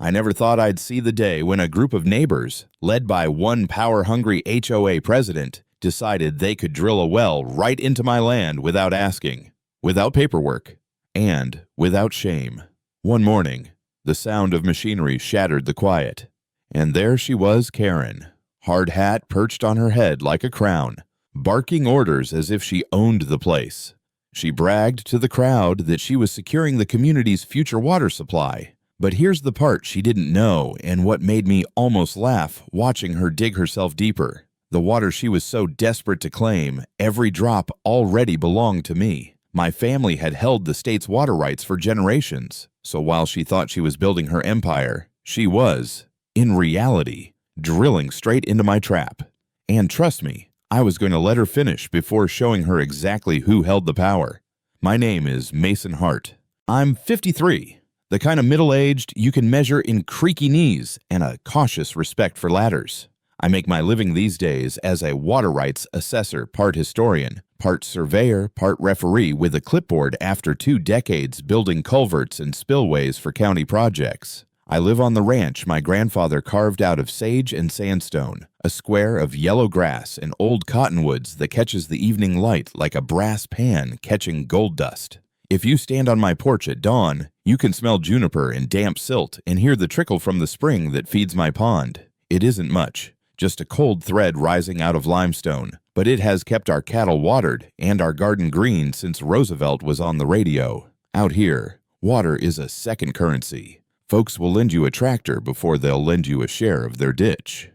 I never thought I'd see the day when a group of neighbors, led by one power-hungry HOA president, decided they could drill a well right into my land without asking, without paperwork, and without shame. One morning, the sound of machinery shattered the quiet, and there she was, Karen, hard hat perched on her head like a crown, barking orders as if she owned the place. She bragged to the crowd that she was securing the community's future water supply. But here's the part she didn't know and what made me almost laugh watching her dig herself deeper. The water she was so desperate to claim, every drop already belonged to me. My family had held the state's water rights for generations, so while she thought she was building her empire, she was, in reality, drilling straight into my trap. And trust me, I was going to let her finish before showing her exactly who held the power. My name is Mason Hart. I'm 53, the kind of middle-aged you can measure in creaky knees and a cautious respect for ladders. I make my living these days as a water rights assessor, part historian, part surveyor, part referee with a clipboard after 2 decades building culverts and spillways for county projects. I live on the ranch my grandfather carved out of sage and sandstone, a square of yellow grass and old cottonwoods that catches the evening light like a brass pan catching gold dust. If you stand on my porch at dawn, you can smell juniper and damp silt and hear the trickle from the spring that feeds my pond. It isn't much, just a cold thread rising out of limestone, but it has kept our cattle watered and our garden green since Roosevelt was on the radio. Out here, water is a second currency. Folks will lend you a tractor before they'll lend you a share of their ditch.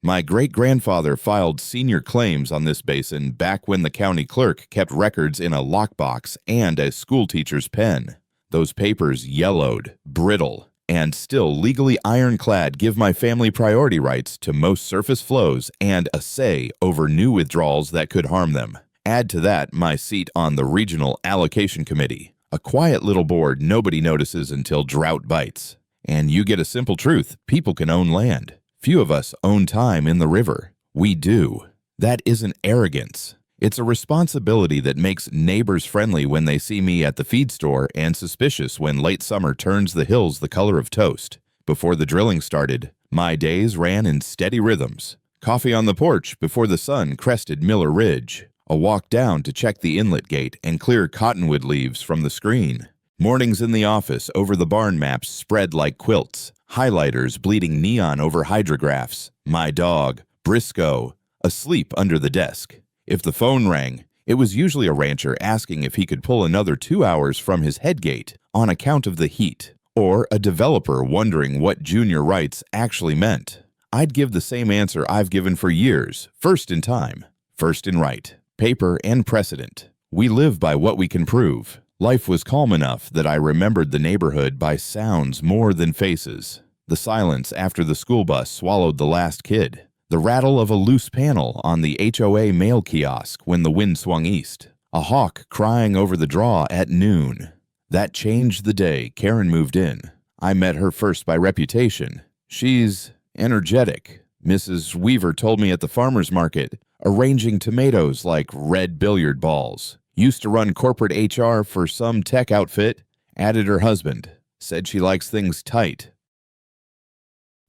My great-grandfather filed senior claims on this basin back when the county clerk kept records in a lockbox and a schoolteacher's pen. Those papers yellowed, brittle, and still legally ironclad give my family priority rights to most surface flows and a say over new withdrawals that could harm them. Add to that my seat on the Regional Allocation Committee, a quiet little board nobody notices until drought bites. And you get a simple truth: people can own land. Few of us own time in the river. We do. That isn't arrogance. It's a responsibility that makes neighbors friendly when they see me at the feed store and suspicious when late summer turns the hills the color of toast. Before the drilling started, my days ran in steady rhythms. Coffee on the porch before the sun crested Miller Ridge. A walk down to check the inlet gate and clear cottonwood leaves from the screen. Mornings in the office over the barn maps spread like quilts. Highlighters bleeding neon over hydrographs. My dog, Briscoe, asleep under the desk. If the phone rang, it was usually a rancher asking if he could pull another 2 hours from his headgate on account of the heat, or a developer wondering what junior rights actually meant. I'd give the same answer I've given for years: first in time, first in right, paper and precedent. We live by what we can prove. Life was calm enough that I remembered the neighborhood by sounds more than faces. The silence after the school bus swallowed the last kid. The rattle of a loose panel on the HOA mail kiosk when the wind swung east. A hawk crying over the draw at noon. That changed the day Karen moved in. I met her first by reputation. She's energetic, Mrs. Weaver told me at the farmer's market, arranging tomatoes like red billiard balls. Used to run corporate HR for some tech outfit, added her husband. Said she likes things tight.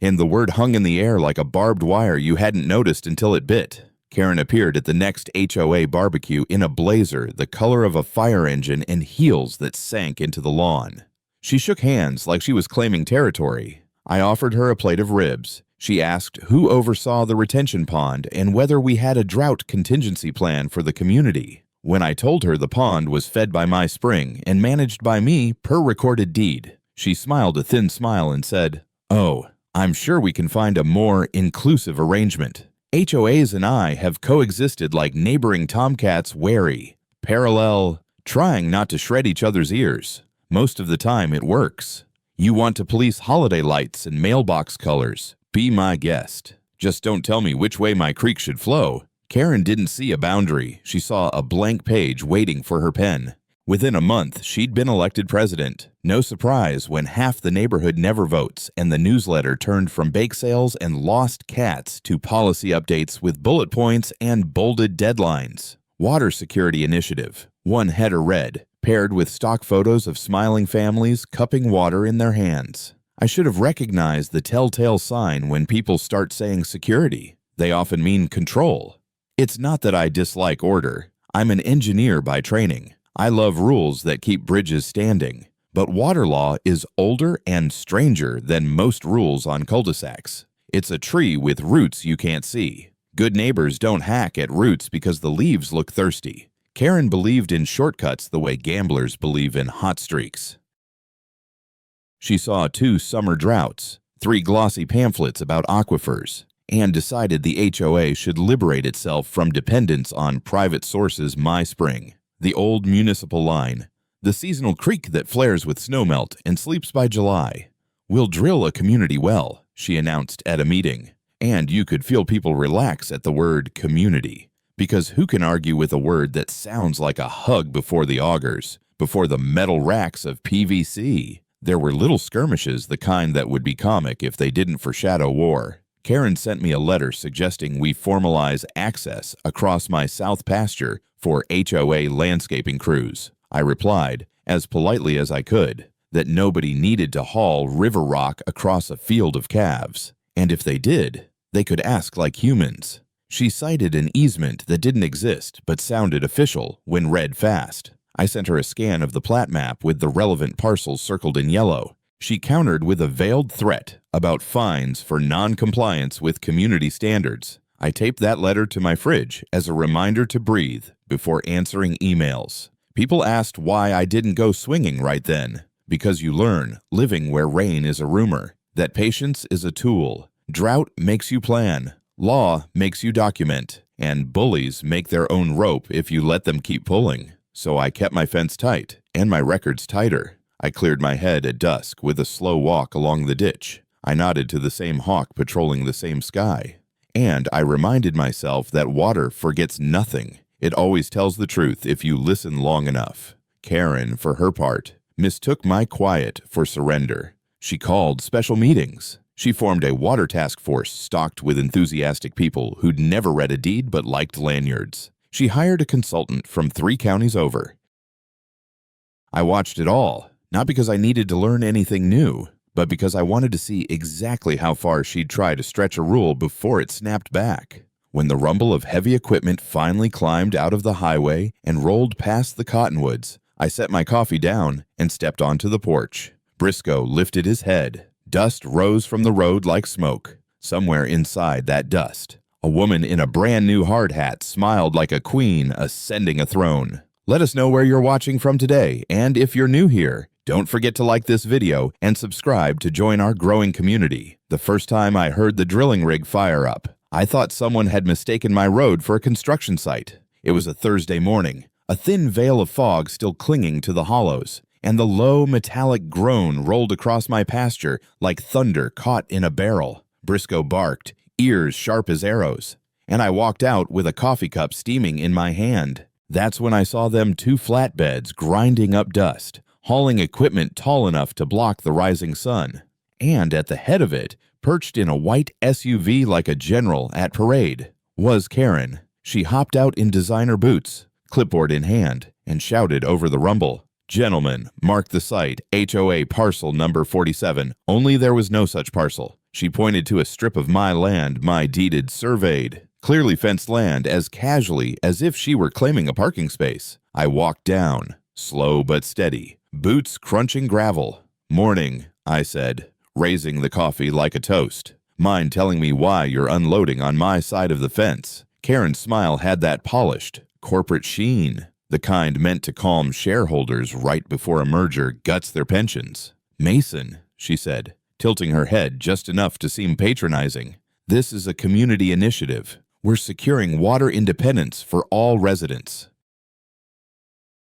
And the word hung in the air like a barbed wire you hadn't noticed until it bit. Karen appeared at the next HOA barbecue in a blazer the color of a fire engine and heels that sank into the lawn. She shook hands like she was claiming territory. I offered her a plate of ribs. She asked who oversaw the retention pond and whether we had a drought contingency plan for the community. When I told her the pond was fed by my spring and managed by me per recorded deed, she smiled a thin smile and said, "Oh, I'm sure we can find a more inclusive arrangement. HOAs and I have coexisted like neighboring tomcats, wary, parallel, trying not to shred each other's ears. Most of the time it works. You want to police holiday lights and mailbox colors? Be my guest. Just don't tell me which way my creek should flow." Karen didn't see a boundary. She saw a blank page waiting for her pen. Within a month, she'd been elected president. No surprise when half the neighborhood never votes and the newsletter turned from bake sales and lost cats to policy updates with bullet points and bolded deadlines. Water Security Initiative. One header read, paired with stock photos of smiling families cupping water in their hands. I should have recognized the telltale sign when people start saying security. They often mean control. It's not that I dislike order. I'm an engineer by training. I love rules that keep bridges standing. But water law is older and stranger than most rules on cul-de-sacs. It's a tree with roots you can't see. Good neighbors don't hack at roots because the leaves look thirsty. Karen believed in shortcuts the way gamblers believe in hot streaks. She saw 2 summer droughts, 3 glossy pamphlets about aquifers, and decided the HOA should liberate itself from dependence on private sources' My Spring, the old municipal line, the seasonal creek that flares with snowmelt and sleeps by July. We'll drill a community well, she announced at a meeting, and you could feel people relax at the word community, because who can argue with a word that sounds like a hug before the augers, before the metal racks of PVC? There were little skirmishes, the kind that would be comic if they didn't foreshadow war. Karen sent me a letter suggesting we formalize access across my south pasture for HOA landscaping crews. I replied, as politely as I could, that nobody needed to haul river rock across a field of calves, and if they did, they could ask like humans. She cited an easement that didn't exist but sounded official when read fast. I sent her a scan of the plat map with the relevant parcels circled in yellow. She countered with a veiled threat about fines for non-compliance with community standards. I taped that letter to my fridge as a reminder to breathe before answering emails. People asked why I didn't go swinging right then. Because you learn, living where rain is a rumor, that patience is a tool. Drought makes you plan. Law makes you document. And bullies make their own rope if you let them keep pulling. So I kept my fence tight and my records tighter. I cleared my head at dusk with a slow walk along the ditch. I nodded to the same hawk patrolling the same sky. And I reminded myself that water forgets nothing. It always tells the truth if you listen long enough. Karen, for her part, mistook my quiet for surrender. She called special meetings. She formed a water task force stocked with enthusiastic people who'd never read a deed but liked lanyards. She hired a consultant from 3 counties over. I watched it all, not because I needed to learn anything new, but because I wanted to see exactly how far she'd try to stretch a rule before it snapped back. When the rumble of heavy equipment finally climbed out of the highway and rolled past the cottonwoods, I set my coffee down and stepped onto the porch. Briscoe lifted his head. Dust rose from the road like smoke. Somewhere inside that dust, a woman in a brand new hard hat smiled like a queen ascending a throne. Let us know where you're watching from today, and if you're new here, don't forget to like this video and subscribe to join our growing community. The first time I heard the drilling rig fire up, I thought someone had mistaken my road for a construction site. It was a Thursday morning, a thin veil of fog still clinging to the hollows, and the low metallic groan rolled across my pasture like thunder caught in a barrel. Briscoe barked, ears sharp as arrows, and I walked out with a coffee cup steaming in my hand. That's when I saw them 2 flatbeds grinding up dust, hauling equipment tall enough to block the rising sun. And at the head of it, perched in a white SUV like a general at parade, was Karen. She hopped out in designer boots, clipboard in hand, and shouted over the rumble, "Gentlemen, mark the site, HOA parcel number 47, only there was no such parcel." She pointed to a strip of my land, my deeded, surveyed, clearly fenced land as casually as if she were claiming a parking space. I walked down, slow but steady, boots crunching gravel. "Morning," I said, raising the coffee like a toast. "Mind telling me why you're unloading on my side of the fence?" Karen's smile had that polished, corporate sheen, the kind meant to calm shareholders right before a merger guts their pensions. "Mason," she said, tilting her head just enough to seem patronizing. "This is a community initiative. We're securing water independence for all residents."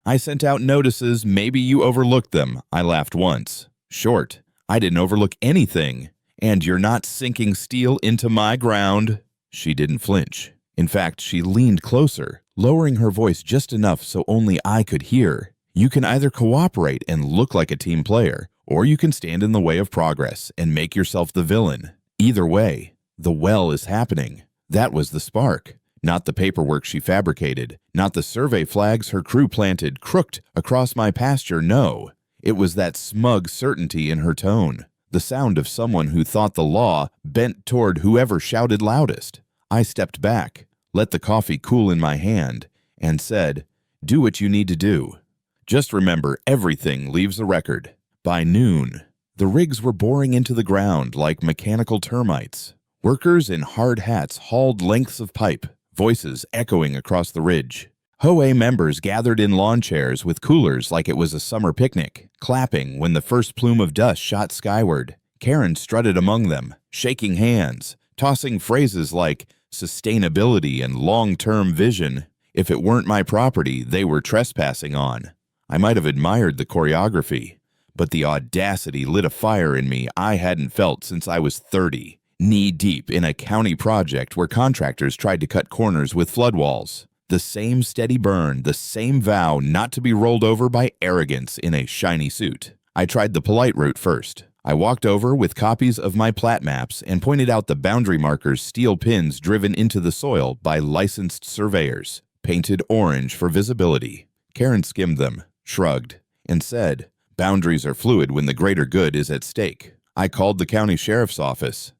"I sent out notices, maybe you overlooked them," I laughed once. "Short. I didn't overlook anything. And you're not sinking steel into my ground." She didn't flinch. In fact, she leaned closer, lowering her voice just enough so only I could hear. "You can either cooperate and look like a team player, or you can stand in the way of progress and make yourself the villain. Either way, the well is happening." That was the spark. Not the paperwork she fabricated, not the survey flags her crew planted crooked across my pasture, no. It was that smug certainty in her tone, the sound of someone who thought the law bent toward whoever shouted loudest. I stepped back, let the coffee cool in my hand, and said, "Do what you need to do. Just remember, everything leaves a record." By noon, the rigs were boring into the ground like mechanical termites. Workers in hard hats hauled lengths of pipe, voices echoing across the ridge. HOA members gathered in lawn chairs with coolers like it was a summer picnic, clapping when the first plume of dust shot skyward. Karen strutted among them, shaking hands, tossing phrases like sustainability and long-term vision. If it weren't my property, they were trespassing on. I might have admired the choreography, but the audacity lit a fire in me I hadn't felt since I was 30, knee-deep in a county project where contractors tried to cut corners with flood walls. The same steady burn, the same vow not to be rolled over by arrogance in a shiny suit. I tried the polite route first. I walked over with copies of my plat maps and pointed out the boundary markers, steel pins driven into the soil by licensed surveyors, painted orange for visibility. Karen skimmed them, shrugged, and said, "Boundaries are fluid when the greater good is at stake." I called the county sheriff's office.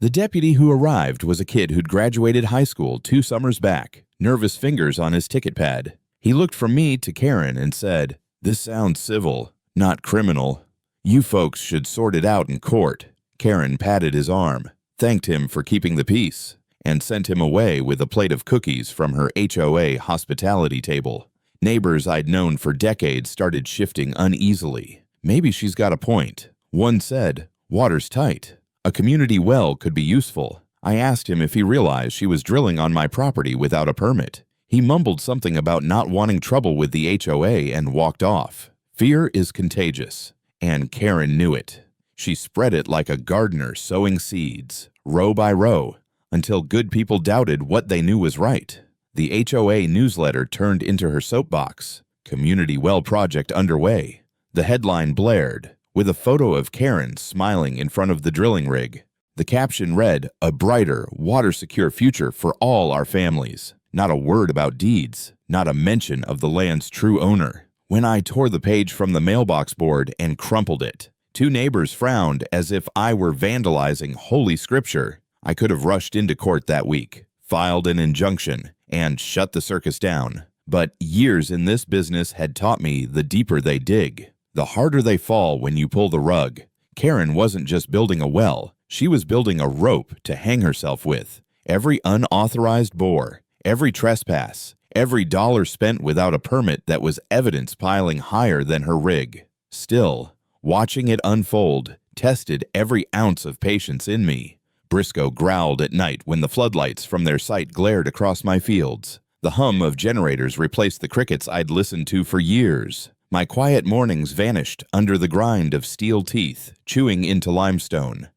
The deputy who arrived was a kid who'd graduated high school 2 summers back, nervous fingers on his ticket pad. He looked from me to Karen and said, "This sounds civil, not criminal. You folks should sort it out in court." Karen patted his arm, thanked him for keeping the peace, and sent him away with a plate of cookies from her HOA hospitality table. Neighbors I'd known for decades started shifting uneasily. Maybe she's got a point. One said, "Water's tight. A community well could be useful." I asked him if he realized she was drilling on my property without a permit. He mumbled something about not wanting trouble with the HOA and walked off. Fear is contagious, and Karen knew it. She spread it like a gardener sowing seeds, row by row, until good people doubted what they knew was right. The HOA newsletter turned into her soapbox. Community well project underway. The headline blared, with a photo of Karen smiling in front of the drilling rig. The caption read, "A brighter, water-secure future for all our families." Not a word about deeds, not a mention of the land's true owner. When I tore the page from the mailbox board and crumpled it, 2 neighbors frowned as if I were vandalizing holy scripture. I could have rushed into court that week, filed an injunction, and shut the circus down. But years in this business had taught me the deeper they dig, the harder they fall when you pull the rug. Karen wasn't just building a well, she was building a rope to hang herself with. Every unauthorized bore, every trespass, every dollar spent without a permit that was evidence piling higher than her rig. Still, watching it unfold tested every ounce of patience in me. Briscoe growled at night when the floodlights from their site glared across my fields. The hum of generators replaced the crickets I'd listened to for years. My quiet mornings vanished under the grind of steel teeth chewing into limestone.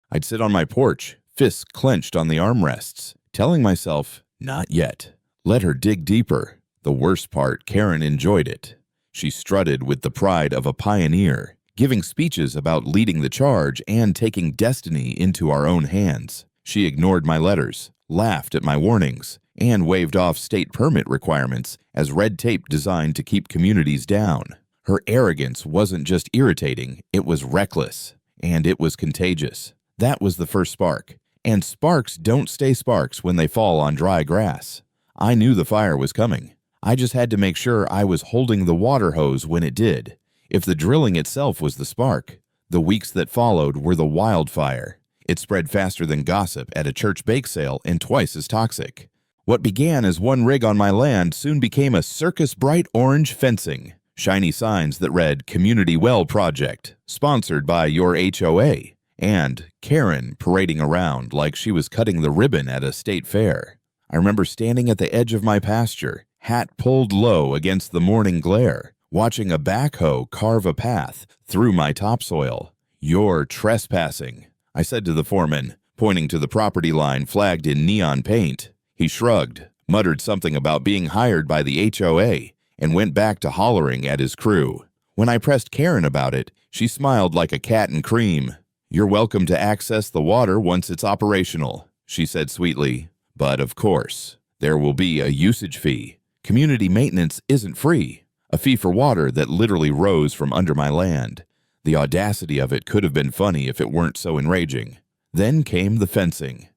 I'd sit on my porch, fists clenched on the armrests, telling myself, not yet. Let her dig deeper. The worst part, Karen enjoyed it. She strutted with the pride of a pioneer, giving speeches about leading the charge and taking destiny into our own hands. She ignored my letters, laughed at my warnings, and waved off state permit requirements as red tape designed to keep communities down. Her arrogance wasn't just irritating, it was reckless, and it was contagious. That was the first spark. And sparks don't stay sparks when they fall on dry grass. I knew the fire was coming. I just had to make sure I was holding the water hose when it did. If the drilling itself was the spark, the weeks that followed were the wildfire. It spread faster than gossip at a church bake sale and twice as toxic. What began as one rig on my land soon became a circus bright orange fencing, shiny signs that read Community Well Project, sponsored by your HOA, and Karen parading around like she was cutting the ribbon at a state fair. I remember standing at the edge of my pasture, hat pulled low against the morning glare, watching a backhoe carve a path through my topsoil. "You're trespassing," I said to the foreman, pointing to the property line flagged in neon paint. He shrugged, muttered something about being hired by the HOA, and went back to hollering at his crew. When I pressed Karen about it, she smiled like a cat in cream. "You're welcome to access the water once it's operational." she said sweetly. But of course, there will be a usage fee. Community maintenance isn't free. A fee for water that literally rose from under my land. The audacity of it could have been funny if it weren't so enraging. Then came the fencing.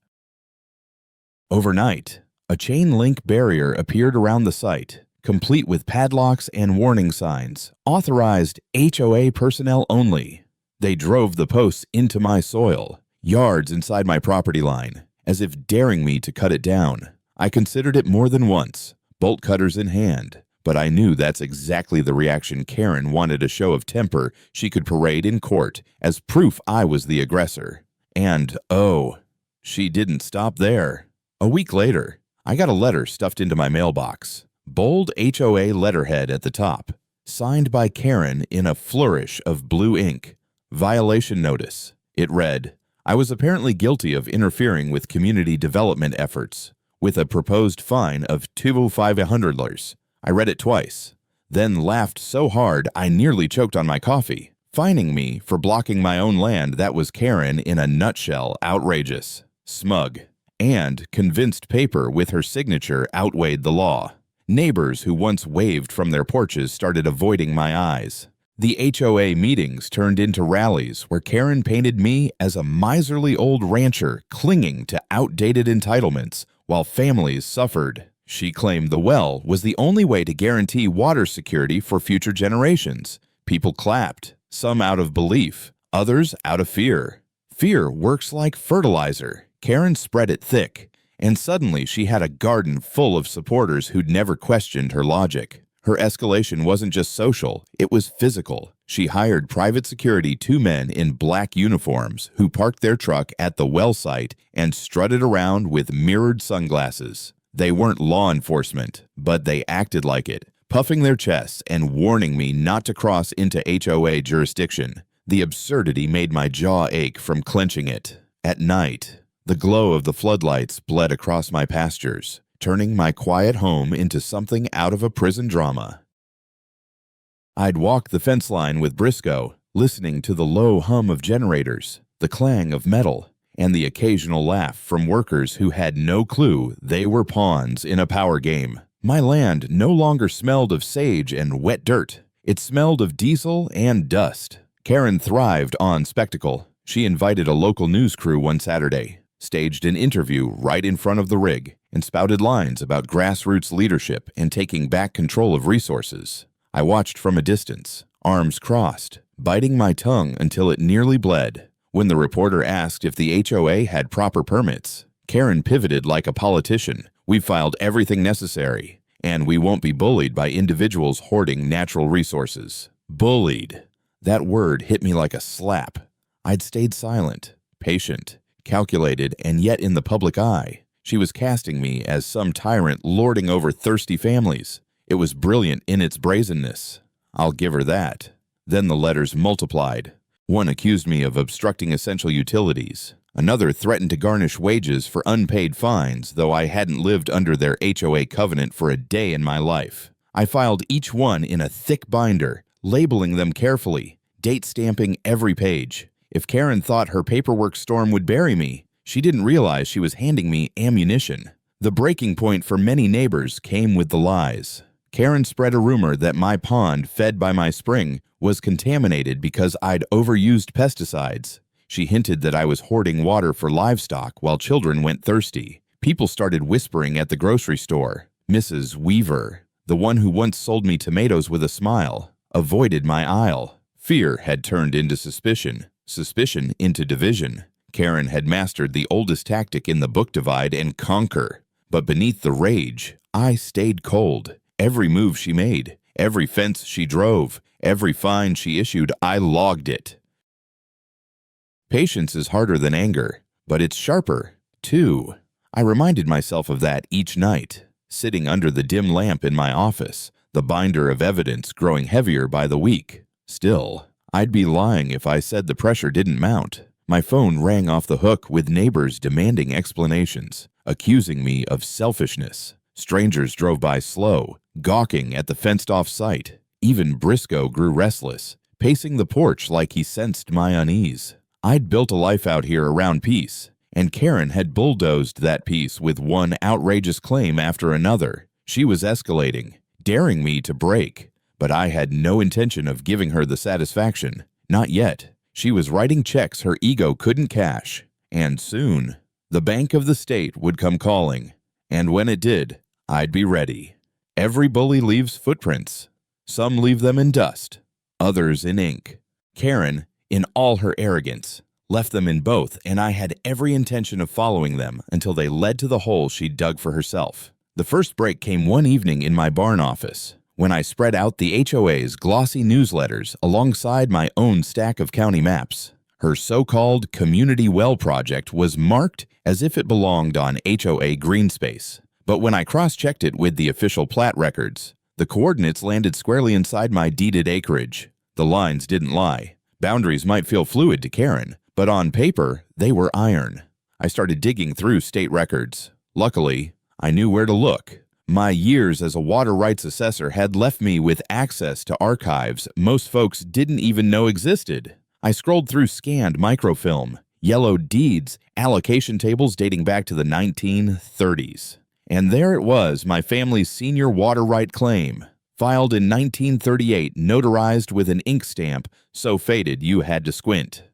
Overnight, a chain-link barrier appeared around the site, complete with padlocks and warning signs, authorized HOA personnel only. They drove the posts into my soil, yards inside my property line, as if daring me to cut it down. I considered it more than once, bolt cutters in hand, but I knew that's exactly the reaction Karen wanted a show of temper she could parade in court as proof I was the aggressor. And, oh, she didn't stop there. A week later, I got a letter stuffed into my mailbox. Bold HOA letterhead at the top, signed by Karen in a flourish of blue ink. Violation notice. It read, I was apparently guilty of interfering with community development efforts, with a proposed fine of $2,500. I read it twice, then laughed so hard I nearly choked on my coffee. Fining me for blocking my own land, that was Karen in a nutshell. Outrageous, smug, and convinced paper with her signature outweighed the law. Neighbors who once waved from their porches started avoiding my eyes. The HOA meetings turned into rallies where Karen painted me as a miserly old rancher clinging to outdated entitlements while families suffered. She claimed the well was the only way to guarantee water security for future generations. People clapped, some out of belief, others out of fear. Fear works like fertilizer. Karen spread it thick, and suddenly she had a garden full of supporters who'd never questioned her logic. Her escalation wasn't just social, it was physical. She hired private security, 2 men in black uniforms who parked their truck at the well site and strutted around with mirrored sunglasses. They weren't law enforcement, but they acted like it, puffing their chests and warning me not to cross into HOA jurisdiction. The absurdity made my jaw ache from clenching it. At night, the glow of the floodlights bled across my pastures, turning my quiet home into something out of a prison drama. I'd walk the fence line with Briscoe, listening to the low hum of generators, the clang of metal, and the occasional laugh from workers who had no clue they were pawns in a power game. My land no longer smelled of sage and wet dirt. It smelled of diesel and dust. Karen thrived on spectacle. She invited a local news crew one Saturday, staged an interview right in front of the rig, and spouted lines about grassroots leadership and taking back control of resources. I watched from a distance, arms crossed, biting my tongue until it nearly bled. When the reporter asked if the HOA had proper permits, Karen pivoted like a politician. We've filed everything necessary, and we won't be bullied by individuals hoarding natural resources. Bullied. That word hit me like a slap. I'd stayed silent, patient, calculated, and yet in the public eye, she was casting me as some tyrant lording over thirsty families. It was brilliant in its brazenness. I'll give her that. Then the letters multiplied. One accused me of obstructing essential utilities. Another threatened to garnish wages for unpaid fines, though I hadn't lived under their HOA covenant for a day in my life. I filed each one in a thick binder, labeling them carefully, date-stamping every page. If Karen thought her paperwork storm would bury me, she didn't realize she was handing me ammunition. The breaking point for many neighbors came with the lies. Karen spread a rumor that my pond, fed by my spring, was contaminated because I'd overused pesticides. She hinted that I was hoarding water for livestock while children went thirsty. People started whispering at the grocery store. Mrs. Weaver, the one who once sold me tomatoes with a smile, avoided my aisle. Fear had turned into suspicion, suspicion into division. Karen had mastered the oldest tactic in the book: divide and conquer. But beneath the rage, I stayed cold. Every move she made, every fence she drove, every fine she issued, I logged it. Patience is harder than anger, but it's sharper, too. I reminded myself of that each night, sitting under the dim lamp in my office, the binder of evidence growing heavier by the week. Still, I'd be lying if I said the pressure didn't mount. My phone rang off the hook with neighbors demanding explanations, accusing me of selfishness. Strangers drove by slow, gawking at the fenced-off site. Even Briscoe grew restless, pacing the porch like he sensed my unease. I'd built a life out here around peace, And Karen had bulldozed that piece with one outrageous claim after another. She was escalating, daring me to break, but I had no intention of giving her the satisfaction. Not yet. She was writing checks her ego couldn't cash. And soon, the Bank of the State would come calling. And when it did, I'd be ready. Every bully leaves footprints. Some leave them in dust, others in ink. Karen, in all her arrogance, left them in both, and I had every intention of following them until they led to the hole she'd dug for herself. The first break came one evening in my barn office, when I spread out the HOA's glossy newsletters alongside my own stack of county maps. Her so-called community well project was marked as if it belonged on HOA green space. But when I cross-checked it with the official plat records, the coordinates landed squarely inside my deeded acreage. The lines didn't lie. Boundaries might feel fluid to Karen, but on paper, they were iron. I started digging through state records. Luckily, I knew where to look. My years as a water rights assessor had left me with access to archives most folks didn't even know existed. I scrolled through scanned microfilm, yellowed deeds, allocation tables dating back to the 1930s. And there it was, my family's senior water right claim, filed in 1938, notarized with an ink stamp so faded you had to squint.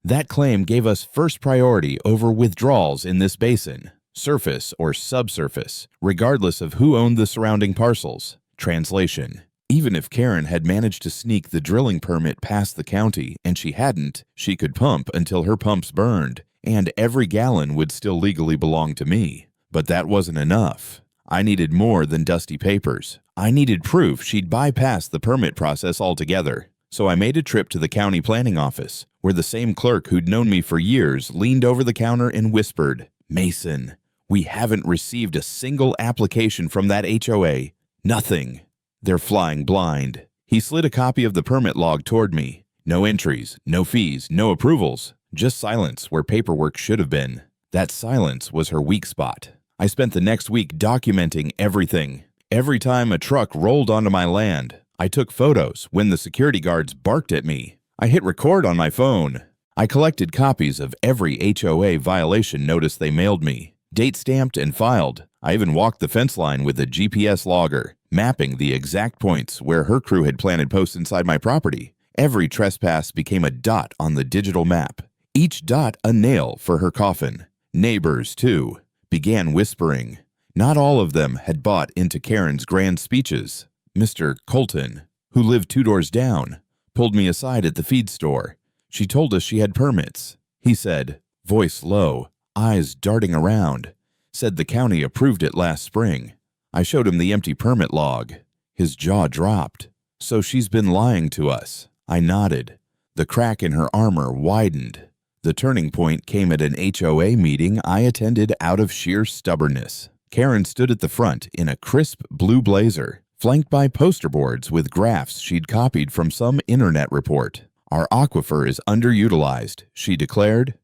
That claim gave us first priority over withdrawals in this basin, surface or subsurface, regardless of who owned the surrounding parcels. Translation: even if Karen had managed to sneak the drilling permit past the county and she hadn't, she could pump until her pumps burned, and every gallon would still legally belong to me. But that wasn't enough. I needed more than dusty papers. I needed proof she'd bypassed the permit process altogether. So I made a trip to the county planning office, where the same clerk who'd known me for years leaned over the counter and whispered, "Mason, we haven't received a single application from that HOA. Nothing. They're flying blind." He slid a copy of the permit log toward me. No entries, no fees, no approvals, just silence where paperwork should have been. That silence was her weak spot. I spent the next week documenting everything. Every time a truck rolled onto my land, I took photos when the security guards barked at me. I hit record on my phone. I collected copies of every HOA violation notice they mailed me, date-stamped and filed. I even walked the fence line with a GPS logger, mapping the exact points where her crew had planted posts inside my property. Every trespass became a dot on the digital map, each dot a nail for her coffin. Neighbors, too, began whispering. Not all of them had bought into Karen's grand speeches. Mr. Colton, who lived 2 doors down, pulled me aside at the feed store. She told us she had permits. He said, voice low, eyes darting around, said the county approved it last spring. I showed him the empty permit log. His jaw dropped. So she's been lying to us. I nodded. The crack in her armor widened. The turning point came at an HOA meeting I attended out of sheer stubbornness. Karen stood at the front in a crisp blue blazer, flanked by poster boards with graphs she'd copied from some internet report. "Our aquifer is underutilized," she declared.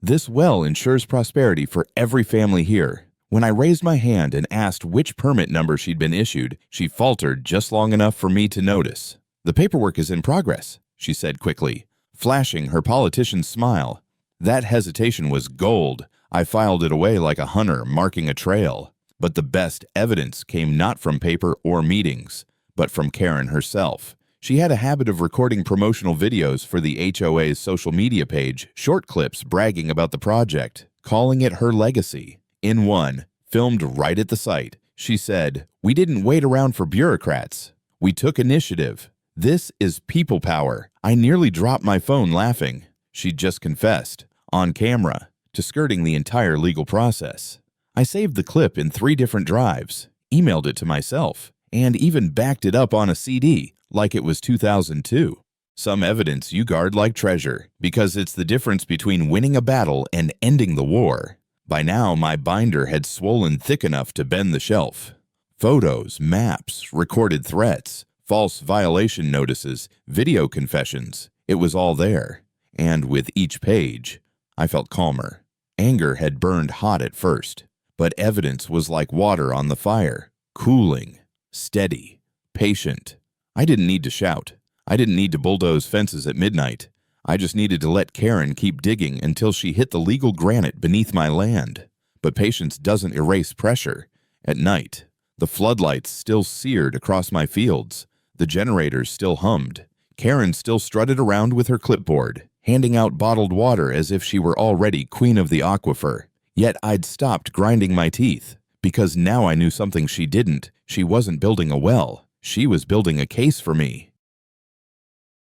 "This well ensures prosperity for every family here." When I raised my hand and asked which permit number she'd been issued, she faltered just long enough for me to notice. "The paperwork is in progress," she said quickly, flashing her politician's smile. That hesitation was gold. I filed it away like a hunter marking a trail. But the best evidence came not from paper or meetings, but from Karen herself. She had a habit of recording promotional videos for the HOA's social media page, short clips bragging about the project, calling it her legacy. In one, filmed right at the site, she said, "We didn't wait around for bureaucrats. We took initiative. This is people power." I nearly dropped my phone laughing. She'd just confessed, on camera, to skirting the entire legal process. I saved the clip in 3 different drives, emailed it to myself, and even backed it up on a CD like it was 2002. Some evidence you guard like treasure, because it's the difference between winning a battle and ending the war. By now, my binder had swollen thick enough to bend the shelf. Photos, maps, recorded threats, false violation notices, video confessions. It was all there. And with each page, I felt calmer. Anger had burned hot at first, but evidence was like water on the fire, cooling, steady, patient. I didn't need to shout. I didn't need to bulldoze fences at midnight. I just needed to let Karen keep digging until she hit the legal granite beneath my land. But patience doesn't erase pressure. At night, the floodlights still seared across my fields. The generators still hummed. Karen still strutted around with her clipboard, handing out bottled water as if she were already queen of the aquifer. Yet I'd stopped grinding my teeth, because now I knew something she didn't. She wasn't building a well. She was building a case for me.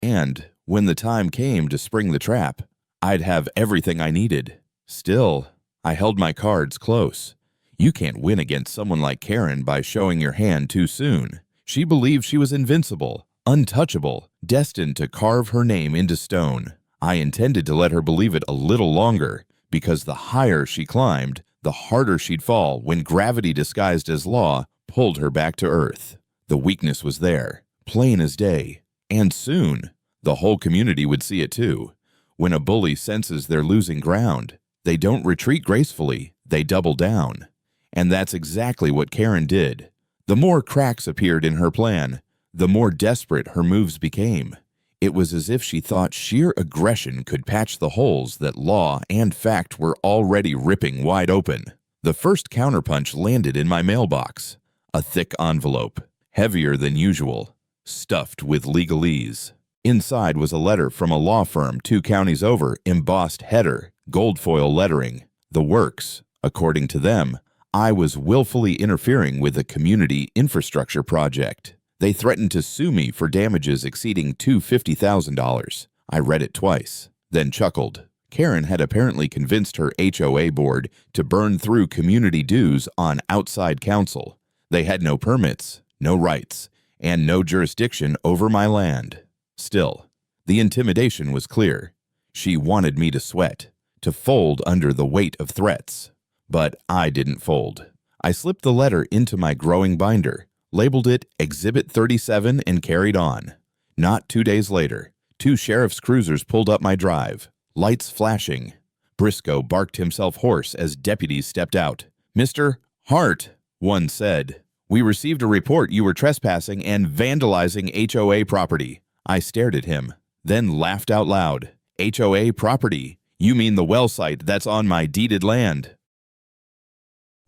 And when the time came to spring the trap, I'd have everything I needed. Still, I held my cards close. You can't win against someone like Karen by showing your hand too soon. She believed she was invincible, untouchable, destined to carve her name into stone. I intended to let her believe it a little longer, because the higher she climbed, the harder she'd fall when gravity disguised as law pulled her back to earth. The weakness was there, plain as day, and soon the whole community would see it too. When a bully senses they're losing ground, they don't retreat gracefully, they double down. And that's exactly what Karen did. The more cracks appeared in her plan, the more desperate her moves became. It was as if she thought sheer aggression could patch the holes that law and fact were already ripping wide open. The first counterpunch landed in my mailbox. A thick envelope, heavier than usual, stuffed with legalese. Inside was a letter from a law firm 2 counties over, embossed header, gold foil lettering. The works. According to them, I was willfully interfering with a community infrastructure project. They threatened to sue me for damages exceeding $250,000. I read it twice, then chuckled. Karen had apparently convinced her HOA board to burn through community dues on outside counsel. They had no permits, no rights, and no jurisdiction over my land. Still, the intimidation was clear. She wanted me to sweat, to fold under the weight of threats. But I didn't fold. I slipped the letter into my growing binder, labeled it Exhibit 37, and carried on. Not 2 days later, 2 sheriff's cruisers pulled up my drive, lights flashing. Briscoe barked himself hoarse as deputies stepped out. "Mr. Hart," one said, "we received a report you were trespassing and vandalizing HOA property." I stared at him, then laughed out loud. "HOA property? You mean the well site that's on my deeded land?"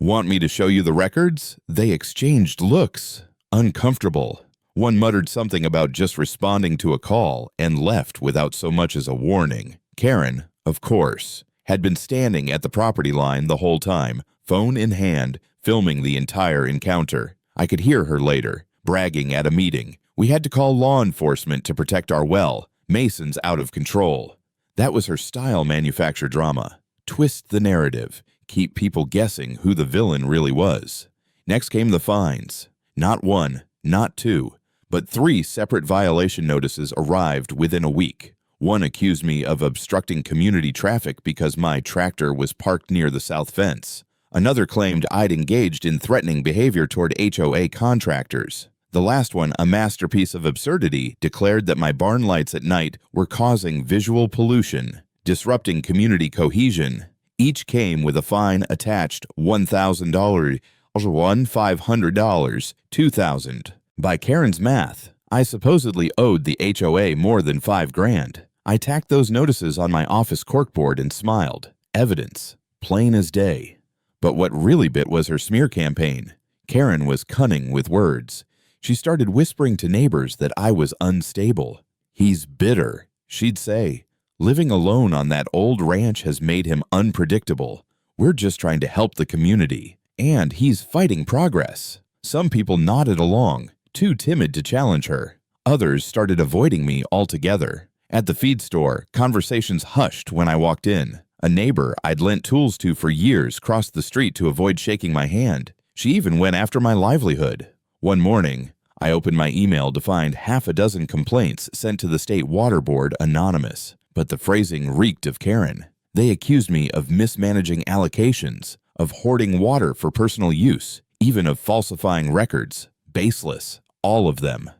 "Want me to show you the records?" They exchanged looks, uncomfortable. One muttered something about just responding to a call and left without so much as a warning. Karen, of course, had been standing at the property line the whole time, phone in hand, filming the entire encounter. I could hear her later, bragging at a meeting. "We had to call law enforcement to protect our well. Mason's out of control." That was her style, manufacture drama. Twist the narrative. Keep people guessing who the villain really was. Next came the fines. Not 1, not 2, but 3 separate violation notices arrived within a week. One accused me of obstructing community traffic because my tractor was parked near the south fence. Another claimed I'd engaged in threatening behavior toward HOA contractors. The last one, a masterpiece of absurdity, declared that my barn lights at night were causing visual pollution, disrupting community cohesion. Each came with a fine attached, $1,000, $500, $2,000. By Karen's math, I supposedly owed the HOA more than $5,000. I tacked those notices on my office corkboard and smiled. Evidence, plain as day. But what really bit was her smear campaign. Karen was cunning with words. She started whispering to neighbors that I was unstable. "He's bitter," she'd say. "Living alone on that old ranch has made him unpredictable. We're just trying to help the community. And he's fighting progress." Some people nodded along, too timid to challenge her. Others started avoiding me altogether. At the feed store, conversations hushed when I walked in. A neighbor I'd lent tools to for years crossed the street to avoid shaking my hand. She even went after my livelihood. One morning, I opened my email to find 6 complaints sent to the state water board anonymous. But the phrasing reeked of Karen. They accused me of mismanaging allocations, of hoarding water for personal use, even of falsifying records. Baseless, all of them.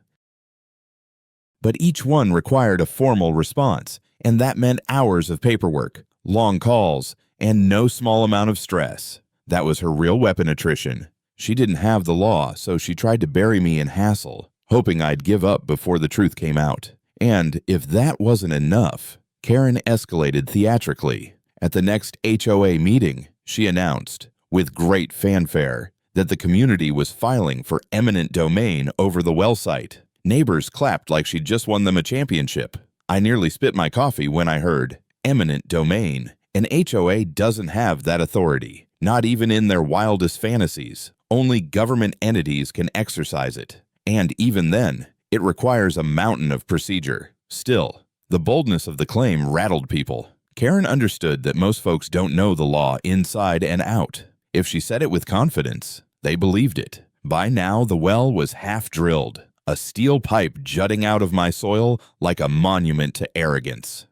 But each one required a formal response, and that meant hours of paperwork, long calls, and no small amount of stress. That was her real weapon, attrition. She didn't have the law, so she tried to bury me in hassle, hoping I'd give up before the truth came out. And if that wasn't enough, Karen escalated theatrically. At the next HOA meeting, she announced, with great fanfare, that the community was filing for eminent domain over the well site. Neighbors clapped like she'd just won them a championship. I nearly spit my coffee when I heard, eminent domain. An HOA doesn't have that authority, not even in their wildest fantasies. Only government entities can exercise it. And even then, it requires a mountain of procedure. Still, the boldness of the claim rattled people. Karen understood that most folks don't know the law inside and out. If she said it with confidence, they believed it. By now, the well was half drilled, a steel pipe jutting out of my soil like a monument to arrogance.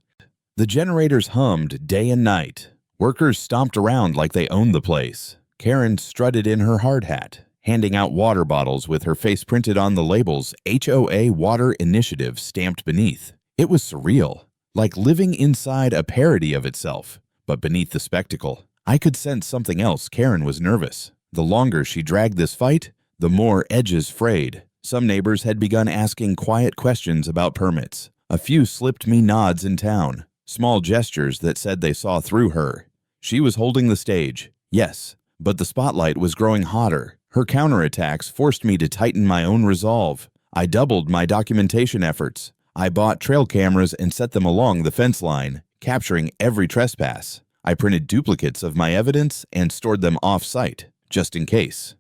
The generators hummed day and night. Workers stomped around like they owned the place. Karen strutted in her hard hat, handing out water bottles with her face printed on the labels HOA Water Initiative stamped beneath. It was surreal, like living inside a parody of itself, but beneath the spectacle. I could sense something else. Karen was nervous. The longer she dragged this fight, the more edges frayed. Some neighbors had begun asking quiet questions about permits. A few slipped me nods in town, small gestures that said they saw through her. She was holding the stage, yes, but the spotlight was growing hotter. Her counterattacks forced me to tighten my own resolve. I doubled my documentation efforts. I bought trail cameras and set them along the fence line, capturing every trespass. I printed duplicates of my evidence and stored them off-site, just in case.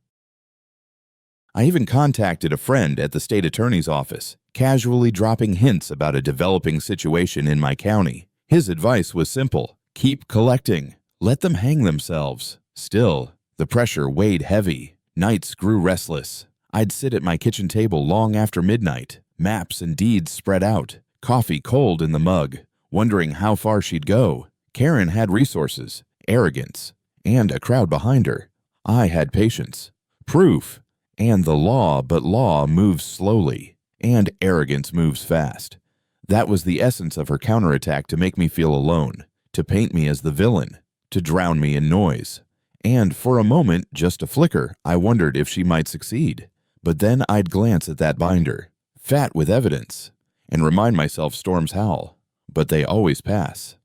I even contacted a friend at the state attorney's office, casually dropping hints about a developing situation in my county. His advice was simple: keep collecting. Let them hang themselves. Still, the pressure weighed heavy. Nights grew restless. I'd sit at my kitchen table long after midnight, maps and deeds spread out, coffee cold in the mug, wondering how far she'd go. Karen had resources, arrogance, and a crowd behind her. I had patience, proof, and the law, but law moves slowly, and arrogance moves fast. That was the essence of her counterattack: to make me feel alone, to paint me as the villain, to drown me in noise. And for a moment, just a flicker, I wondered if she might succeed. But then I'd glance at that binder, fat with evidence, and remind myself storms howl, but they always pass.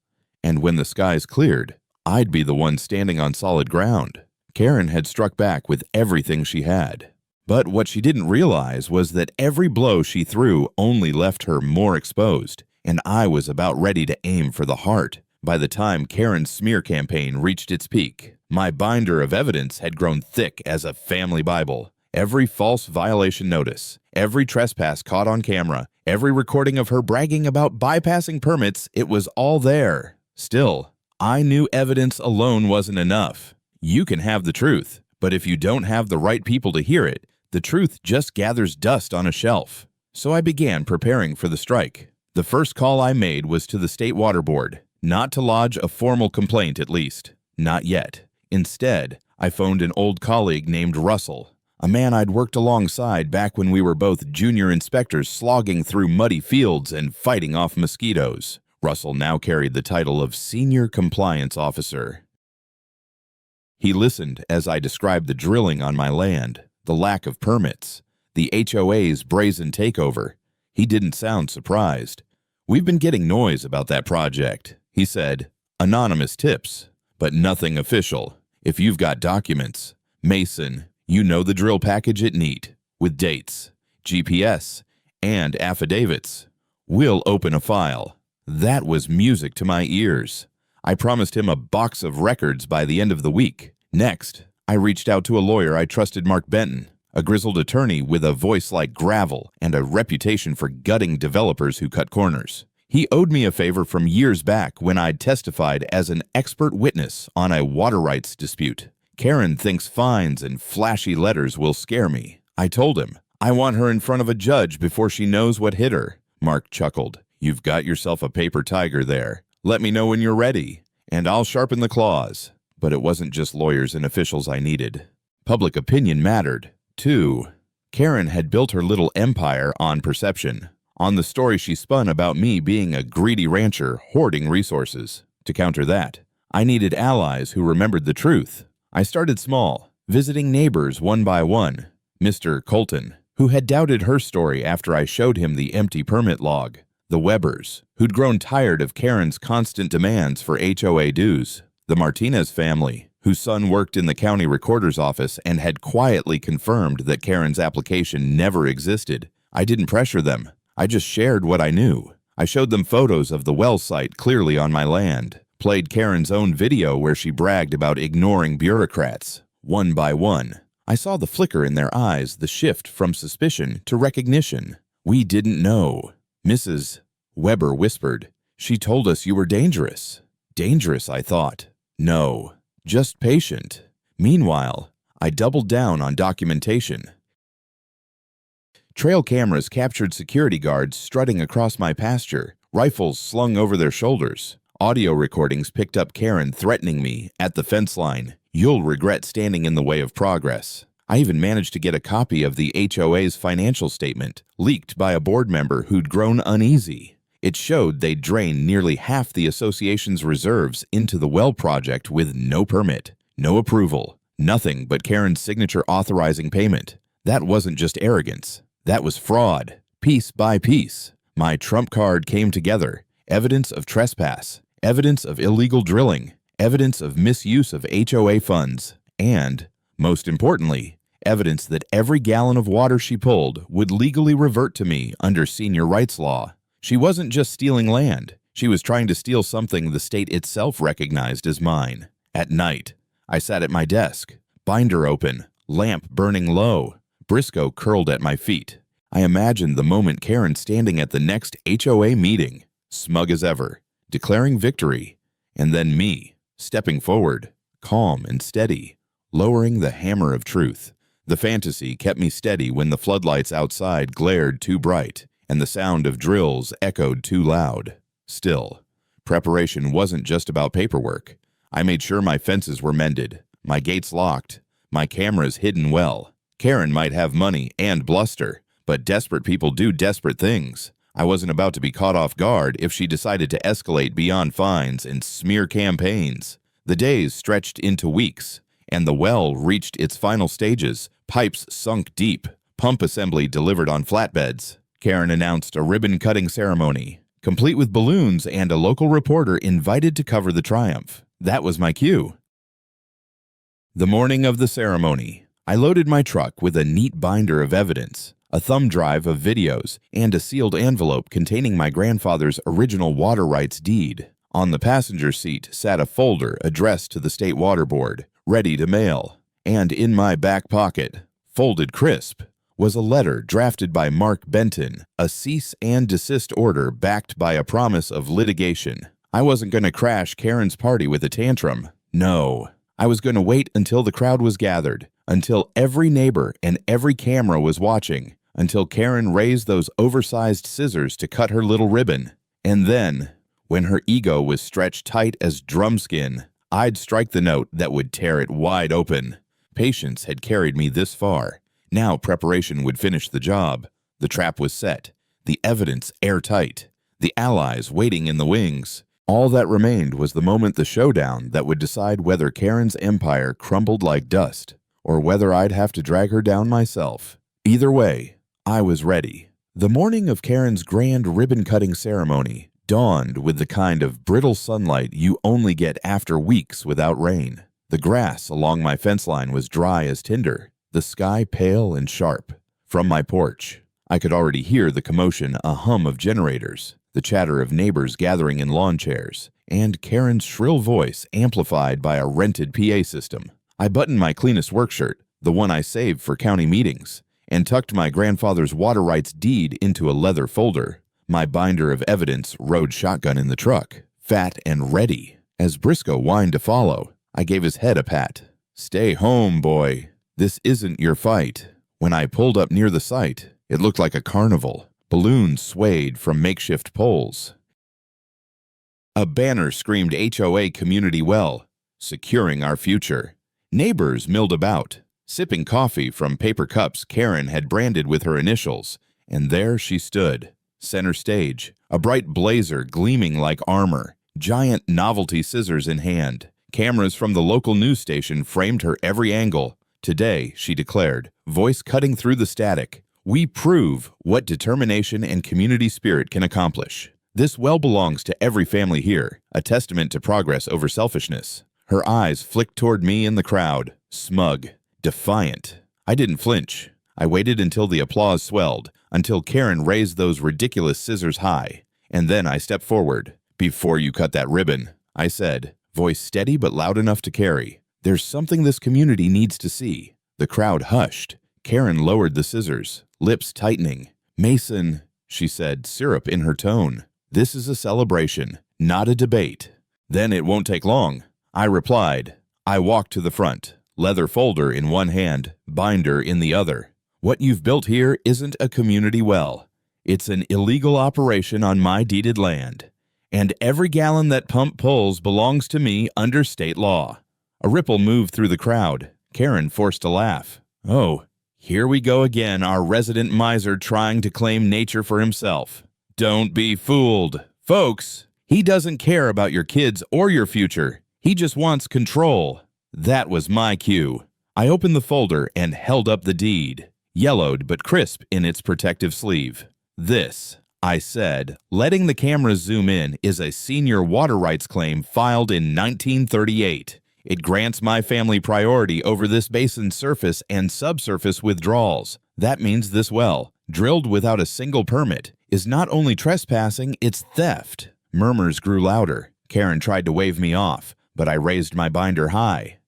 And when the skies cleared, I'd be the one standing on solid ground. Karen had struck back with everything she had. But what she didn't realize was that every blow she threw only left her more exposed, and I was about ready to aim for the heart. By the time Karen's smear campaign reached its peak, my binder of evidence had grown thick as a family Bible. Every false violation notice, every trespass caught on camera, every recording of her bragging about bypassing permits, it was all there. Still, I knew evidence alone wasn't enough. You can have the truth, but if you don't have the right people to hear it, the truth just gathers dust on a shelf. So I began preparing for the strike. The first call I made was to the State Water Board, not to lodge a formal complaint at least. Not yet. Instead, I phoned an old colleague named Russell, a man I'd worked alongside back when we were both junior inspectors slogging through muddy fields and fighting off mosquitoes. Russell now carried the title of Senior Compliance Officer. He listened as I described the drilling on my land, the lack of permits, the HOA's brazen takeover. He didn't sound surprised. "We've been getting noise about that project," he said. "Anonymous tips, but nothing official. If you've got documents, Mason, you know the drill package it neat, with dates, GPS, and affidavits. We'll open a file." That was music to my ears. I promised him a box of records by the end of the week. Next, I reached out to a lawyer I trusted, Mark Benton, a grizzled attorney with a voice like gravel and a reputation for gutting developers who cut corners. He owed me a favor from years back when I'd testified as an expert witness on a water rights dispute. Karen thinks fines and flashy letters will scare me. I told him, I want her in front of a judge before she knows what hit her. Mark chuckled. "You've got yourself a paper tiger there. Let me know when you're ready, and I'll sharpen the claws." But it wasn't just lawyers and officials I needed. Public opinion mattered, too. Karen had built her little empire on perception, on the story she spun about me being a greedy rancher hoarding resources. To counter that, I needed allies who remembered the truth. I started small, visiting neighbors one by one. Mr. Colton, who had doubted her story after I showed him the empty permit log. The Webbers, who'd grown tired of Karen's constant demands for HOA dues. The Martinez family, whose son worked in the county recorder's office and had quietly confirmed that Karen's application never existed. I didn't pressure them. I just shared what I knew. I showed them photos of the well site clearly on my land, played Karen's own video where she bragged about ignoring bureaucrats, one by one. I saw the flicker in their eyes, the shift from suspicion to recognition. "We didn't know." Mrs. Webber whispered, "She told us you were dangerous." Dangerous, I thought. No, just patient. Meanwhile, I doubled down on documentation. Trail cameras captured security guards strutting across my pasture, rifles slung over their shoulders. Audio recordings picked up Karen threatening me at the fence line. "You'll regret standing in the way of progress." I even managed to get a copy of the HOA's financial statement, leaked by a board member who'd grown uneasy. It showed they'd drained nearly half the association's reserves into the well project with no permit, no approval, nothing but Karen's signature authorizing payment. That wasn't just arrogance. That was fraud. Piece by piece, my trump card came together. Evidence of trespass, evidence of illegal drilling, evidence of misuse of HOA funds, and, most importantly, evidence that every gallon of water she pulled would legally revert to me under senior rights law. She wasn't just stealing land. She was trying to steal something the state itself recognized as mine. At night, I sat at my desk, binder open, lamp burning low. Briscoe curled at my feet. I imagined the moment Karen standing at the next HOA meeting, smug as ever, declaring victory, and then me, stepping forward, calm and steady, lowering the hammer of truth. The fantasy kept me steady when the floodlights outside glared too bright, and the sound of drills echoed too loud. Still, preparation wasn't just about paperwork. I made sure my fences were mended, my gates locked, my cameras hidden well. Karen might have money and bluster, but desperate people do desperate things. I wasn't about to be caught off guard if she decided to escalate beyond fines and smear campaigns. The days stretched into weeks, and the well reached its final stages. Pipes sunk deep, pump assembly delivered on flatbeds. Karen announced a ribbon-cutting ceremony, complete with balloons and a local reporter invited to cover the triumph. That was my cue. The morning of the ceremony, I loaded my truck with a neat binder of evidence, a thumb drive of videos, and a sealed envelope containing my grandfather's original water rights deed. On the passenger seat sat a folder addressed to the State Water Board, ready to mail. And in my back pocket, folded crisp, was a letter drafted by Mark Benton, a cease and desist order backed by a promise of litigation. I wasn't going to crash Karen's party with a tantrum. No, I was going to wait until the crowd was gathered, until every neighbor and every camera was watching, until Karen raised those oversized scissors to cut her little ribbon. And then, when her ego was stretched tight as drum skin, I'd strike the note that would tear it wide open. Patience had carried me this far. Now preparation would finish the job. The trap was set, the evidence airtight, the allies waiting in the wings. All that remained was the moment, the showdown that would decide whether Karen's empire crumbled like dust, or whether I'd have to drag her down myself. Either way, I was ready. The morning of Karen's grand ribbon-cutting ceremony dawned with the kind of brittle sunlight you only get after weeks without rain. The grass along my fence line was dry as tinder, the sky pale and sharp. From my porch, I could already hear the commotion, a hum of generators, the chatter of neighbors gathering in lawn chairs, and Karen's shrill voice amplified by a rented PA system. I buttoned my cleanest work shirt, the one I saved for county meetings, and tucked my grandfather's water rights deed into a leather folder. My binder of evidence rode shotgun in the truck, fat and ready. As Briscoe whined to follow, I gave his head a pat. "Stay home, boy. This isn't your fight." When I pulled up near the site, it looked like a carnival. Balloons swayed from makeshift poles. A banner screamed HOA Community Well, securing our future. Neighbors milled about, sipping coffee from paper cups Karen had branded with her initials, and there she stood, center stage, a bright blazer gleaming like armor, giant novelty scissors in hand. Cameras from the local news station framed her every angle. Today, she declared, voice cutting through the static, We prove what determination and community spirit can accomplish. This well belongs to every family here, a testament to progress over selfishness. Her eyes flicked toward me in the crowd, smug, defiant. I didn't flinch. I waited until the applause swelled, until Karen raised those ridiculous scissors high, and then I stepped forward. "Before you cut that ribbon," I said, voice steady but loud enough to carry. "There's something this community needs to see." The crowd hushed. Karen lowered the scissors, lips tightening. "Mason," she said, syrup in her tone. "This is a celebration, not a debate." "Then it won't take long," I replied. I walked to the front, leather folder in one hand, binder in the other. "What you've built here isn't a community well. It's an illegal operation on my deeded land. And every gallon that pump pulls belongs to me under state law." A ripple moved through the crowd. Karen forced a laugh. "Oh, here we go again, our resident miser trying to claim nature for himself. Don't be fooled. Folks, he doesn't care about your kids or your future. He just wants control." That was my cue. I opened the folder and held up the deed, yellowed but crisp in its protective sleeve. "This," I said, letting the camera zoom in, "is a senior water rights claim filed in 1938. It grants my family priority over this basin's surface and subsurface withdrawals. That means this well, drilled without a single permit, is not only trespassing, it's theft." Murmurs grew louder. Karen tried to wave me off, but I raised my binder high.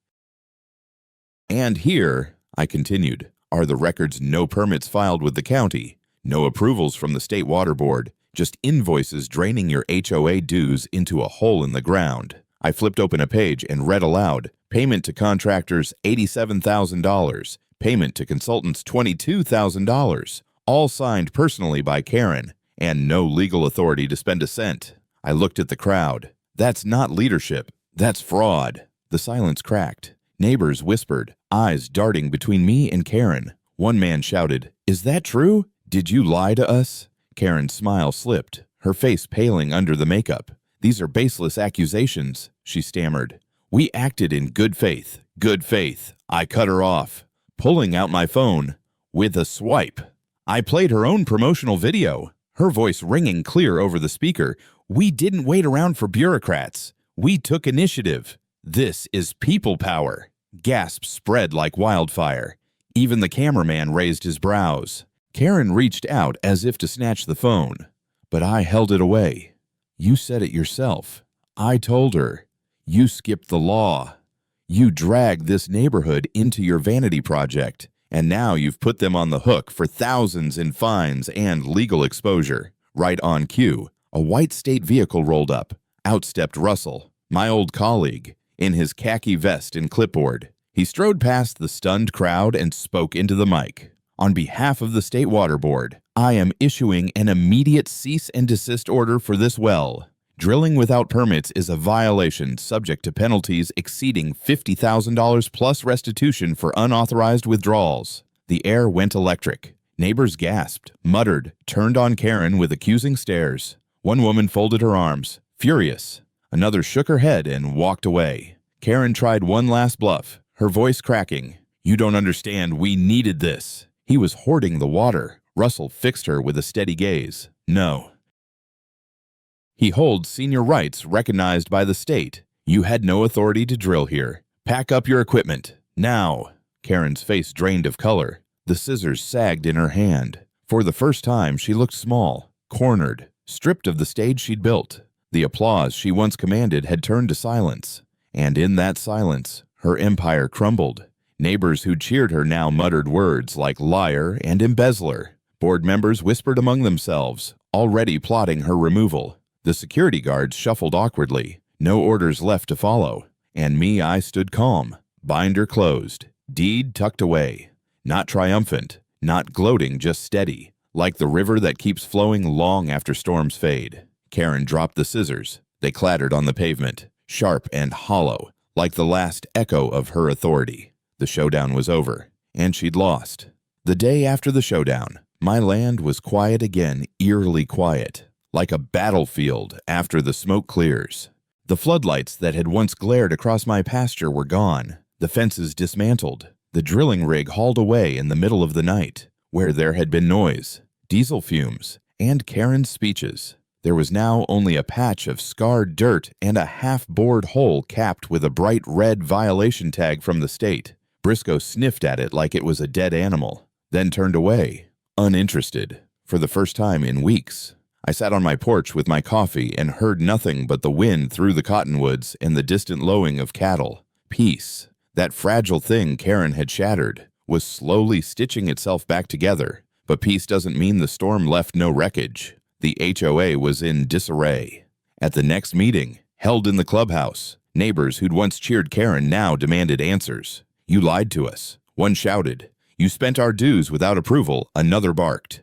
"And here," I continued, "are the records. No permits filed with the county, no approvals from the State Water Board, just invoices draining your HOA dues into a hole in the ground." I flipped open a page and read aloud. "Payment to contractors $87,000. Payment to consultants $22,000. All signed personally by Karen, and no legal authority to spend a cent." I looked at the crowd. "That's not leadership. That's fraud." The silence cracked. Neighbors whispered, eyes darting between me and Karen. One man shouted, "Is that true? Did you lie to us?" Karen's smile slipped, her face paling under the makeup. "These are baseless accusations," she stammered. "We acted in good faith. Good faith." I cut her off, pulling out my phone with a swipe. I played her own promotional video, her voice ringing clear over the speaker. "We didn't wait around for bureaucrats. We took initiative. This is people power." Gasps spread like wildfire. Even the cameraman raised his brows. Karen reached out as if to snatch the phone, but I held it away. "You said it yourself." I told her. "You skipped the law. You dragged this neighborhood into your vanity project, and now you've put them on the hook for thousands in fines and legal exposure." Right on cue, a white state vehicle rolled up. Out stepped Russell, my old colleague, in his khaki vest and clipboard. He strode past the stunned crowd and spoke into the mic. "On behalf of the State Water Board, I am issuing an immediate cease and desist order for this well. Drilling without permits is a violation subject to penalties exceeding $50,000 plus restitution for unauthorized withdrawals." The air went electric. Neighbors gasped, muttered, turned on Karen with accusing stares. One woman folded her arms, furious. Another shook her head and walked away. Karen tried one last bluff, her voice cracking. "You don't understand, we needed this." He was hoarding the water. Russell fixed her with a steady gaze. "No. He holds senior rights recognized by the state. You had no authority to drill here. Pack up your equipment. Now." Karen's face drained of color. The scissors sagged in her hand. For the first time, she looked small, cornered, stripped of the stage she'd built. The applause she once commanded had turned to silence. And in that silence, her empire crumbled. Neighbors who cheered her now muttered words like liar and embezzler. Board members whispered among themselves, already plotting her removal. The security guards shuffled awkwardly, no orders left to follow. And me, I stood calm, binder closed, deed tucked away. Not triumphant, not gloating, just steady, like the river that keeps flowing long after storms fade. Karen dropped the scissors. They clattered on the pavement, sharp and hollow, like the last echo of her authority. The showdown was over, and she'd lost. The day after the showdown, my land was quiet again, eerily quiet, like a battlefield after the smoke clears. The floodlights that had once glared across my pasture were gone, the fences dismantled, the drilling rig hauled away in the middle of the night. Where there had been noise, diesel fumes, and Karen's speeches, there was now only a patch of scarred dirt and a half-bored hole capped with a bright red violation tag from the state. Briscoe sniffed at it like it was a dead animal, then turned away, uninterested. For the first time in weeks, I sat on my porch with my coffee and heard nothing but the wind through the cottonwoods and the distant lowing of cattle. Peace, that fragile thing Karen had shattered, was slowly stitching itself back together. But peace doesn't mean the storm left no wreckage. The HOA was in disarray. At the next meeting, held in the clubhouse, neighbors who'd once cheered Karen now demanded answers. "You lied to us," one shouted. "You spent our dues without approval," another barked.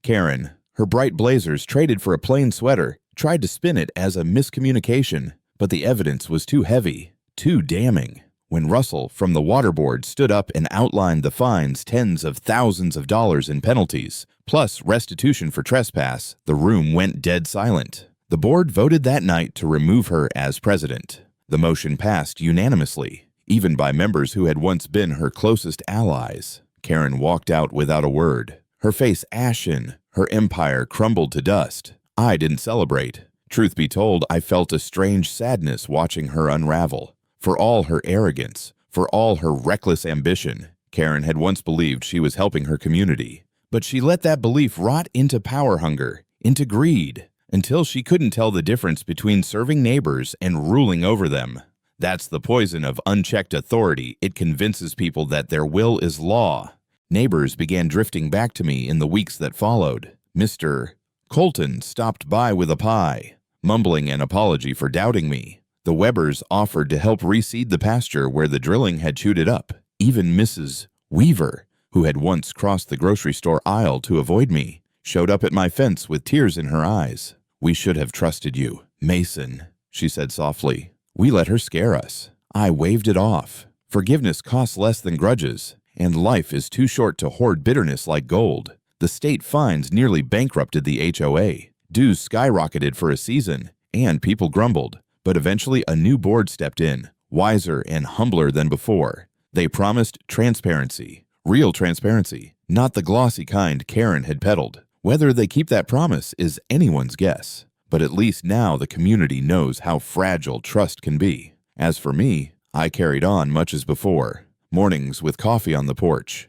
Karen, her bright blazers traded for a plain sweater, tried to spin it as a miscommunication, but the evidence was too heavy, too damning. When Russell from the water board stood up and outlined the fines, tens of thousands of dollars in penalties, plus restitution for trespass, the room went dead silent. The board voted that night to remove her as president. The motion passed unanimously, even by members who had once been her closest allies. Karen walked out without a word, her face ashen, her empire crumbled to dust. I didn't celebrate. Truth be told, I felt a strange sadness watching her unravel. For all her arrogance, for all her reckless ambition, Karen had once believed she was helping her community. But she let that belief rot into power hunger, into greed, until she couldn't tell the difference between serving neighbors and ruling over them. That's the poison of unchecked authority. It convinces people that their will is law. Neighbors began drifting back to me in the weeks that followed. Mr. Colton stopped by with a pie, mumbling an apology for doubting me. The Webbers offered to help reseed the pasture where the drilling had chewed it up. Even Mrs. Weaver, who had once crossed the grocery store aisle to avoid me, showed up at my fence with tears in her eyes. "We should have trusted you, Mason," she said softly. "We let her scare us." I waved it off. Forgiveness costs less than grudges, and life is too short to hoard bitterness like gold. The state fines nearly bankrupted the HOA. Dues skyrocketed for a season, and people grumbled. But eventually a new board stepped in, wiser and humbler than before. They promised transparency, real transparency, not the glossy kind Karen had peddled. Whether they keep that promise is anyone's guess. But at least now the community knows how fragile trust can be. As for me, I carried on much as before. Mornings with coffee on the porch.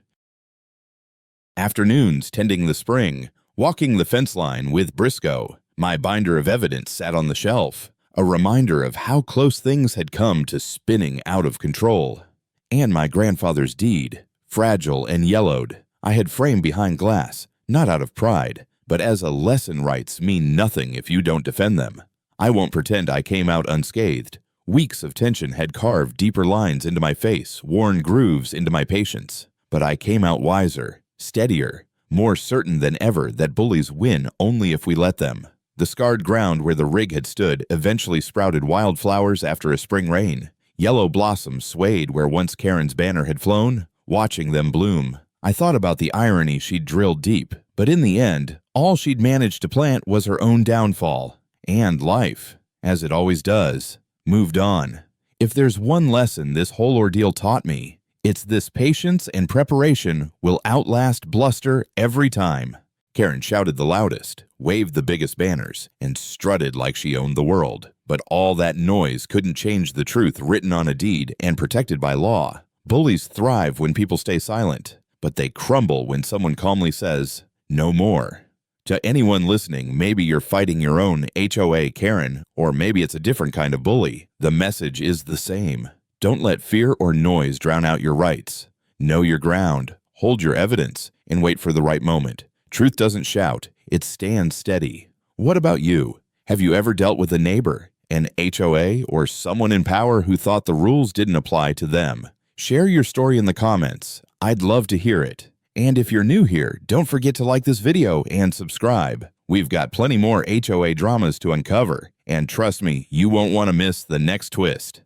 Afternoons tending the spring, walking the fence line with Briscoe. My binder of evidence sat on the shelf. A reminder of how close things had come to spinning out of control. And my grandfather's deed, fragile and yellowed, I had framed behind glass, not out of pride, but as a lesson rights mean nothing if you don't defend them. I won't pretend I came out unscathed. Weeks of tension had carved deeper lines into my face, worn grooves into my patience. But I came out wiser, steadier, more certain than ever that bullies win only if we let them. The scarred ground where the rig had stood eventually sprouted wildflowers after a spring rain. Yellow blossoms swayed where once Karen's banner had flown, watching them bloom. I thought about the irony she'd drilled deep, but in the end, all she'd managed to plant was her own downfall. And life, as it always does, moved on. If there's one lesson this whole ordeal taught me, it's this: patience and preparation will outlast bluster every time. Karen shouted the loudest, waved the biggest banners, and strutted like she owned the world. But all that noise couldn't change the truth written on a deed and protected by law. Bullies thrive when people stay silent, but they crumble when someone calmly says, "No more." To anyone listening, maybe you're fighting your own HOA Karen, or maybe it's a different kind of bully. The message is the same. Don't let fear or noise drown out your rights. Know your ground, hold your evidence, and wait for the right moment. Truth doesn't shout, it stands steady. What about you? Have you ever dealt with a neighbor, an HOA, or someone in power who thought the rules didn't apply to them? Share your story in the comments. I'd love to hear it. And if you're new here, don't forget to like this video and subscribe. We've got plenty more HOA dramas to uncover, and trust me, you won't want to miss the next twist.